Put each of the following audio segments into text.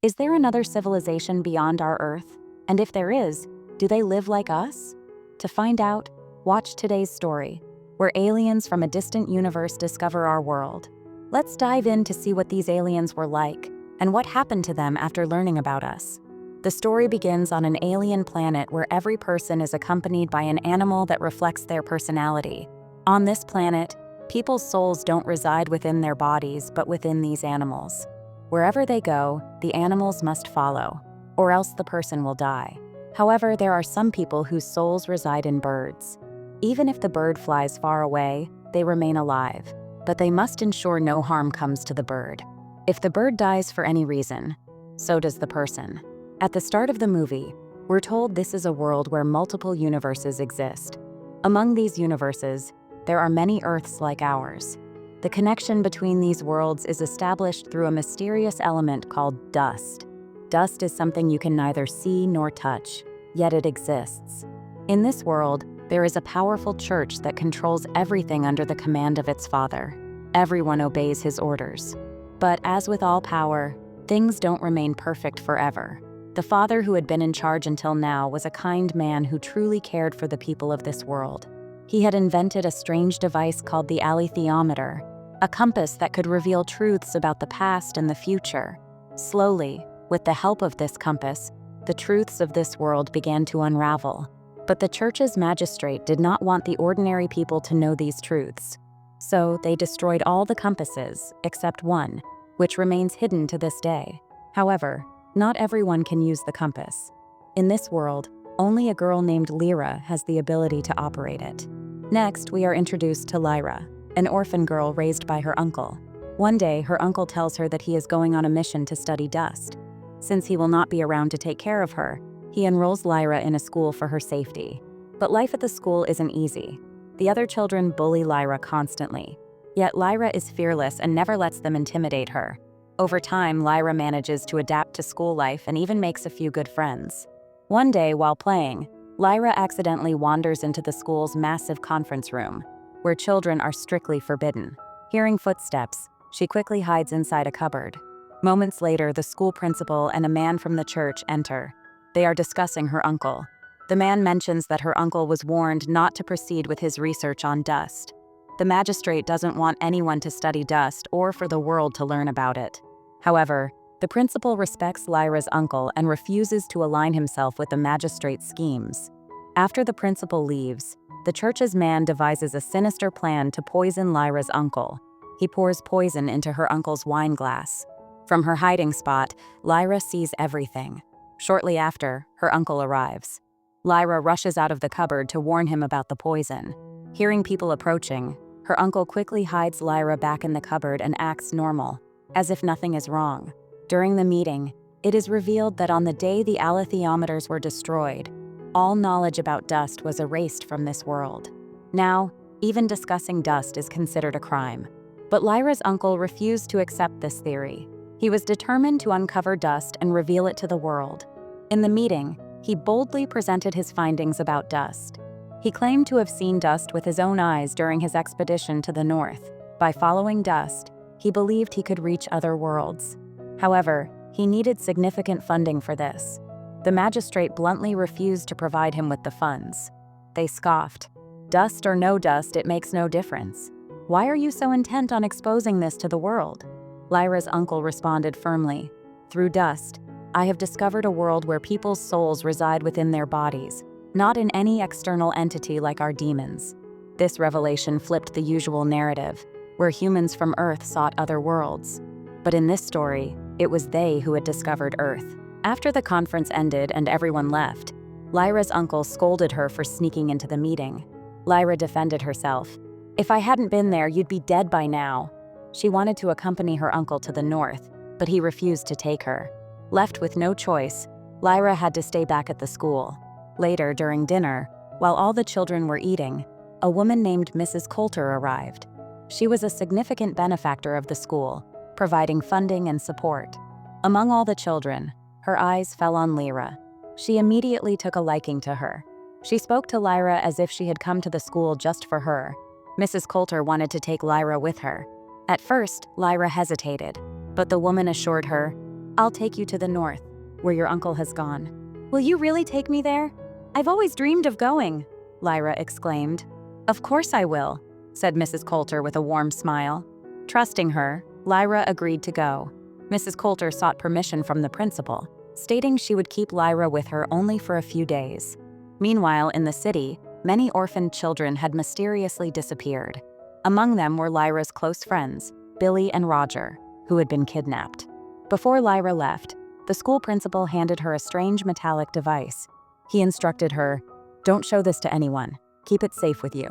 Is there another civilization beyond our Earth? And if there is, do they live like us? To find out, watch today's story, where aliens from a distant universe discover our world. Let's dive in to see what these aliens were like, and what happened to them after learning about us. The story begins on an alien planet where every person is accompanied by an animal that reflects their personality. On this planet, people's souls don't reside within their bodies, but within these animals. Wherever they go, the animals must follow, or else the person will die. However, there are some people whose souls reside in birds. Even if the bird flies far away, they remain alive, but they must ensure no harm comes to the bird. If the bird dies for any reason, so does the person. At the start of the movie, we're told this is a world where multiple universes exist. Among these universes, there are many Earths like ours. The connection between these worlds is established through a mysterious element called dust. Dust is something you can neither see nor touch, yet it exists. In this world, there is a powerful church that controls everything under the command of its father. Everyone obeys his orders. But as with all power, things don't remain perfect forever. The father who had been in charge until now was a kind man who truly cared for the people of this world. He had invented a strange device called the alethiometer, a compass that could reveal truths about the past and the future. Slowly, with the help of this compass, the truths of this world began to unravel. But the church's magistrate did not want the ordinary people to know these truths. So they destroyed all the compasses, except one, which remains hidden to this day. However, not everyone can use the compass. In this world, only a girl named Lyra has the ability to operate it. Next, we are introduced to Lyra, an orphan girl raised by her uncle. One day, her uncle tells her that he is going on a mission to study dust. Since he will not be around to take care of her, he enrolls Lyra in a school for her safety. But life at the school isn't easy. The other children bully Lyra constantly. Yet Lyra is fearless and never lets them intimidate her. Over time, Lyra manages to adapt to school life and even makes a few good friends. One day, while playing, Lyra accidentally wanders into the school's massive conference room, where children are strictly forbidden. Hearing footsteps, she quickly hides inside a cupboard. Moments later, the school principal and a man from the church enter. They are discussing her uncle. The man mentions that her uncle was warned not to proceed with his research on dust. The magistrate doesn't want anyone to study dust or for the world to learn about it. However, the principal respects Lyra's uncle and refuses to align himself with the magistrate's schemes. After the principal leaves, the church's man devises a sinister plan to poison Lyra's uncle. He pours poison into her uncle's wine glass. From her hiding spot, Lyra sees everything. Shortly after, her uncle arrives. Lyra rushes out of the cupboard to warn him about the poison. Hearing people approaching, her uncle quickly hides Lyra back in the cupboard and acts normal, as if nothing is wrong. During the meeting, it is revealed that on the day the alethiometers were destroyed, all knowledge about dust was erased from this world. Now, even discussing dust is considered a crime. But Lyra's uncle refused to accept this theory. He was determined to uncover dust and reveal it to the world. In the meeting, he boldly presented his findings about dust. He claimed to have seen dust with his own eyes during his expedition to the north. By following dust, he believed he could reach other worlds. However, he needed significant funding for this. The magistrate bluntly refused to provide him with the funds. They scoffed. "Dust or no dust, it makes no difference. Why are you so intent on exposing this to the world?" Lyra's uncle responded firmly, "Through dust, I have discovered a world where people's souls reside within their bodies, not in any external entity like our demons." This revelation flipped the usual narrative, where humans from Earth sought other worlds. But in this story, it was they who had discovered Earth. After the conference ended and everyone left, Lyra's uncle scolded her for sneaking into the meeting. Lyra defended herself. "If I hadn't been there, you'd be dead by now." She wanted to accompany her uncle to the north, but he refused to take her. Left with no choice, Lyra had to stay back at the school. Later, during dinner, while all the children were eating, a woman named Mrs. Coulter arrived. She was a significant benefactor of the school, providing funding and support. Among all the children, her eyes fell on Lyra. She immediately took a liking to her. She spoke to Lyra as if she had come to the school just for her. Mrs. Coulter wanted to take Lyra with her. At first, Lyra hesitated, but the woman assured her, I'll take you to the north, where your uncle has gone." "Will you really take me there? I've always dreamed of going," Lyra exclaimed. "Of course I will," said Mrs. Coulter with a warm smile. Trusting her, Lyra agreed to go. Mrs. Coulter sought permission from the principal, stating she would keep Lyra with her only for a few days. Meanwhile, in the city, many orphaned children had mysteriously disappeared. Among them were Lyra's close friends, Billy and Roger, who had been kidnapped. Before Lyra left, the school principal handed her a strange metallic device. He instructed her, "Don't show this to anyone. Keep it safe with you."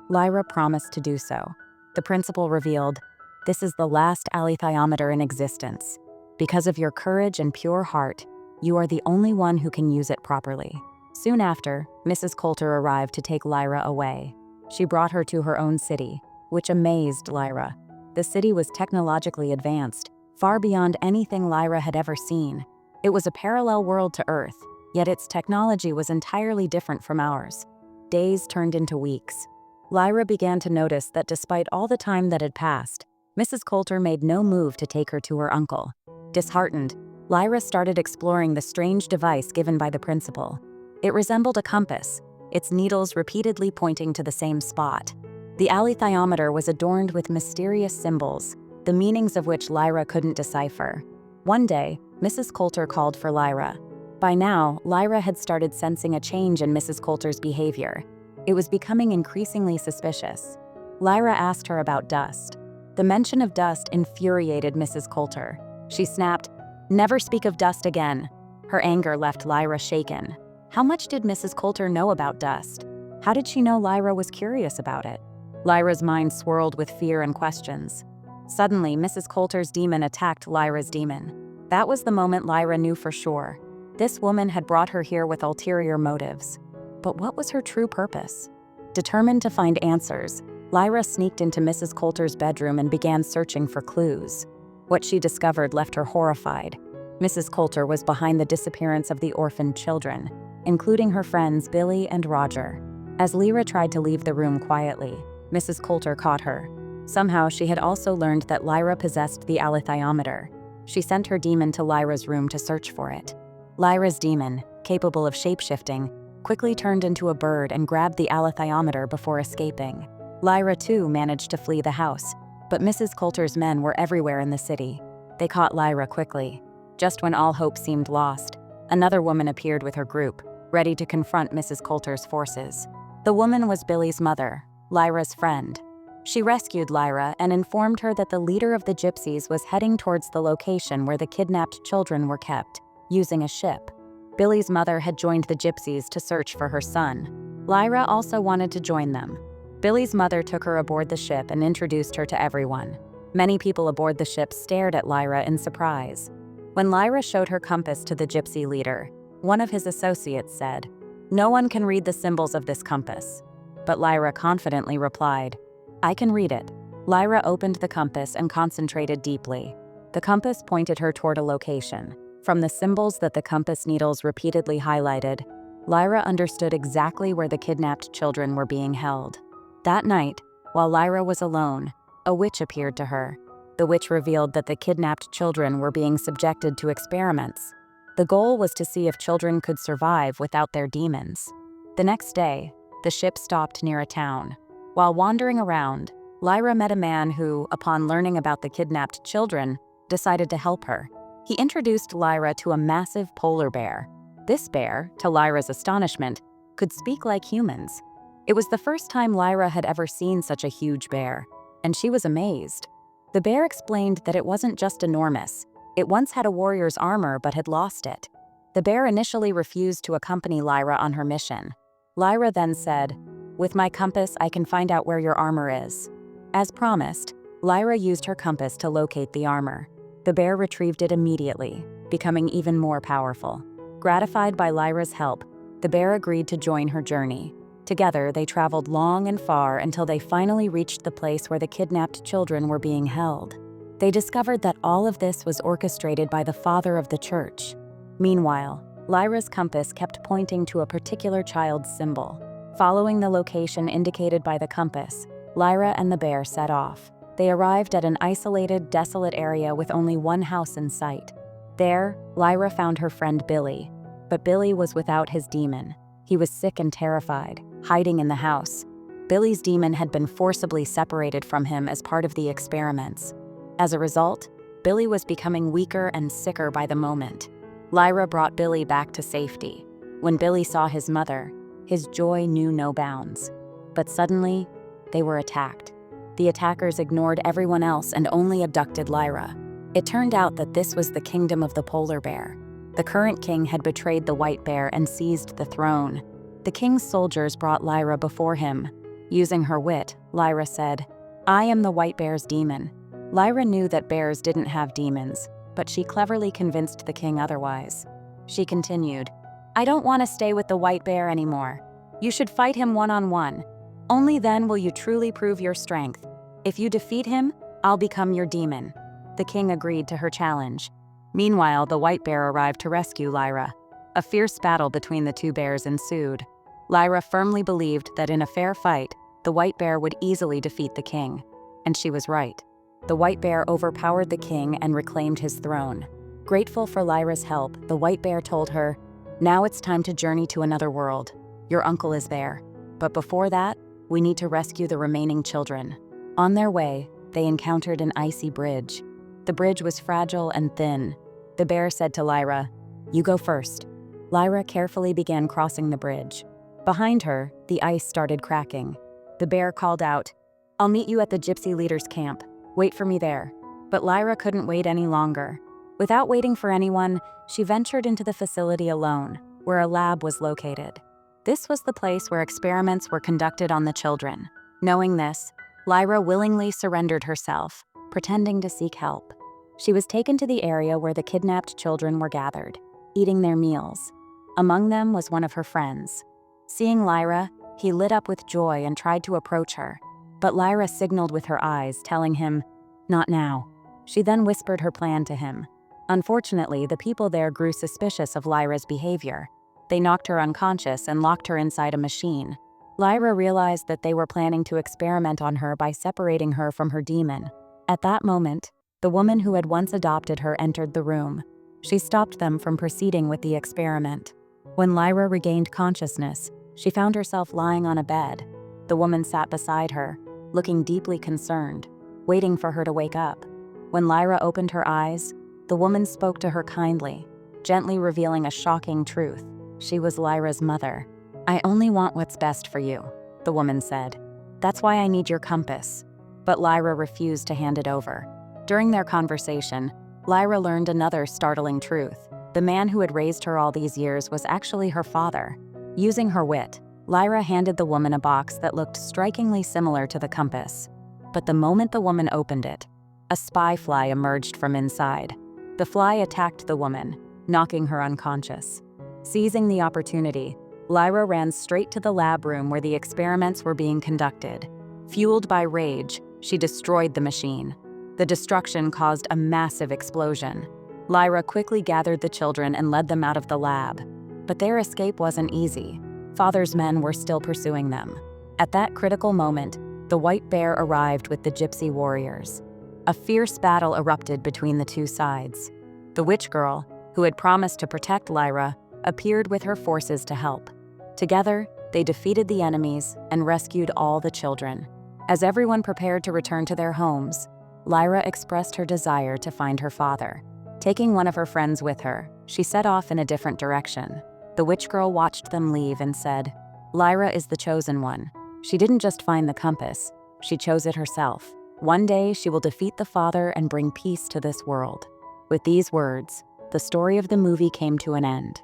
Lyra promised to do so. The principal revealed, "This is the last alethiometer in existence. Because of your courage and pure heart, you are the only one who can use it properly." Soon after, Mrs. Coulter arrived to take Lyra away. She brought her to her own city, which amazed Lyra. The city was technologically advanced, far beyond anything Lyra had ever seen. It was a parallel world to Earth, yet its technology was entirely different from ours. Days turned into weeks. Lyra began to notice that despite all the time that had passed, Mrs. Coulter made no move to take her to her uncle. Disheartened, Lyra started exploring the strange device given by the principal. It resembled a compass, its needles repeatedly pointing to the same spot. The alethiometer was adorned with mysterious symbols, the meanings of which Lyra couldn't decipher. One day, Mrs. Coulter called for Lyra. By now, Lyra had started sensing a change in Mrs. Coulter's behavior. It was becoming increasingly suspicious. Lyra asked her about dust. The mention of dust infuriated Mrs. Coulter. She snapped, "Never speak of dust again." Her anger left Lyra shaken. How much did Mrs. Coulter know about dust? How did she know Lyra was curious about it? Lyra's mind swirled with fear and questions. Suddenly, Mrs. Coulter's demon attacked Lyra's demon. That was the moment Lyra knew for sure. This woman had brought her here with ulterior motives. But what was her true purpose? Determined to find answers, Lyra sneaked into Mrs. Coulter's bedroom and began searching for clues. What she discovered left her horrified. Mrs. Coulter was behind the disappearance of the orphaned children, including her friends Billy and Roger. As Lyra tried to leave the room quietly, Mrs. Coulter caught her. Somehow she had also learned that Lyra possessed the alethiometer. She sent her demon to Lyra's room to search for it. Lyra's demon, capable of shapeshifting, quickly turned into a bird and grabbed the alethiometer before escaping. Lyra too managed to flee the house, but Mrs. Coulter's men were everywhere in the city. They caught Lyra quickly. Just when all hope seemed lost, another woman appeared with her group, ready to confront Mrs. Coulter's forces. The woman was Billy's mother, Lyra's friend. She rescued Lyra and informed her that the leader of the gypsies was heading towards the location where the kidnapped children were kept, using a ship. Billy's mother had joined the gypsies to search for her son. Lyra also wanted to join them. Billy's mother took her aboard the ship and introduced her to everyone. Many people aboard the ship stared at Lyra in surprise. When Lyra showed her compass to the gypsy leader, one of his associates said, "No one can read the symbols of this compass." But Lyra confidently replied, "I can read it." Lyra opened the compass and concentrated deeply. The compass pointed her toward a location. From the symbols that the compass needles repeatedly highlighted, Lyra understood exactly where the kidnapped children were being held. That night, while Lyra was alone, a witch appeared to her. The witch revealed that the kidnapped children were being subjected to experiments. The goal was to see if children could survive without their demons. The next day, the ship stopped near a town. While wandering around, Lyra met a man who, upon learning about the kidnapped children, decided to help her. He introduced Lyra to a massive polar bear. This bear, to Lyra's astonishment, could speak like humans. It was the first time Lyra had ever seen such a huge bear, and she was amazed. The bear explained that it wasn't just enormous. It once had a warrior's armor but had lost it. The bear initially refused to accompany Lyra on her mission. Lyra then said, "With my compass, I can find out where your armor is." As promised, Lyra used her compass to locate the armor. The bear retrieved it immediately, becoming even more powerful. Gratified by Lyra's help, the bear agreed to join her journey. Together, they traveled long and far until they finally reached the place where the kidnapped children were being held. They discovered that all of this was orchestrated by the father of the church. Meanwhile, Lyra's compass kept pointing to a particular child's symbol. Following the location indicated by the compass, Lyra and the bear set off. They arrived at an isolated, desolate area with only one house in sight. There, Lyra found her friend Billy. But Billy was without his demon. He was sick and terrified, hiding in the house. Billy's demon had been forcibly separated from him as part of the experiments. As a result, Billy was becoming weaker and sicker by the moment. Lyra brought Billy back to safety. When Billy saw his mother, his joy knew no bounds. But suddenly, they were attacked. The attackers ignored everyone else and only abducted Lyra. It turned out that this was the kingdom of the polar bear. The current king had betrayed the white bear and seized the throne. The king's soldiers brought Lyra before him. Using her wit, Lyra said, "I am the white bear's demon." Lyra knew that bears didn't have demons, but she cleverly convinced the king otherwise. She continued, "I don't want to stay with the white bear anymore. You should fight him one-on-one. Only then will you truly prove your strength. If you defeat him, I'll become your demon." The king agreed to her challenge. Meanwhile, the white bear arrived to rescue Lyra. A fierce battle between the two bears ensued. Lyra firmly believed that in a fair fight, the white bear would easily defeat the king. And she was right. The white bear overpowered the king and reclaimed his throne. Grateful for Lyra's help, the white bear told her, "Now it's time to journey to another world. Your uncle is there. But before that, we need to rescue the remaining children." On their way, they encountered an icy bridge. The bridge was fragile and thin. The bear said to Lyra, "You go first." Lyra carefully began crossing the bridge. Behind her, the ice started cracking. The bear called out, "I'll meet you at the gypsy leader's camp. Wait for me there." But Lyra couldn't wait any longer. Without waiting for anyone, she ventured into the facility alone, where a lab was located. This was the place where experiments were conducted on the children. Knowing this, Lyra willingly surrendered herself, pretending to seek help. She was taken to the area where the kidnapped children were gathered, eating their meals. Among them was one of her friends. Seeing Lyra, he lit up with joy and tried to approach her. But Lyra signaled with her eyes, telling him, "Not now." She then whispered her plan to him. Unfortunately, the people there grew suspicious of Lyra's behavior. They knocked her unconscious and locked her inside a machine. Lyra realized that they were planning to experiment on her by separating her from her demon. At that moment, the woman who had once adopted her entered the room. She stopped them from proceeding with the experiment. When Lyra regained consciousness, she found herself lying on a bed. The woman sat beside her, looking deeply concerned, waiting for her to wake up. When Lyra opened her eyes, the woman spoke to her kindly, gently revealing a shocking truth. She was Lyra's mother. "I only want what's best for you," the woman said. "That's why I need your compass." But Lyra refused to hand it over. During their conversation, Lyra learned another startling truth. The man who had raised her all these years was actually her father. Using her wit, Lyra handed the woman a box that looked strikingly similar to the compass. But the moment the woman opened it, a spy fly emerged from inside. The fly attacked the woman, knocking her unconscious. Seizing the opportunity, Lyra ran straight to the lab room where the experiments were being conducted. Fueled by rage, she destroyed the machine. The destruction caused a massive explosion. Lyra quickly gathered the children and led them out of the lab. But their escape wasn't easy. Father's men were still pursuing them. At that critical moment, the white bear arrived with the gypsy warriors. A fierce battle erupted between the two sides. The witch girl, who had promised to protect Lyra, appeared with her forces to help. Together, they defeated the enemies and rescued all the children. As everyone prepared to return to their homes, Lyra expressed her desire to find her father. Taking one of her friends with her, she set off in a different direction. The witch girl watched them leave and said, "Lyra is the chosen one. She didn't just find the compass, she chose it herself. One day she will defeat the father and bring peace to this world." With these words, the story of the movie came to an end.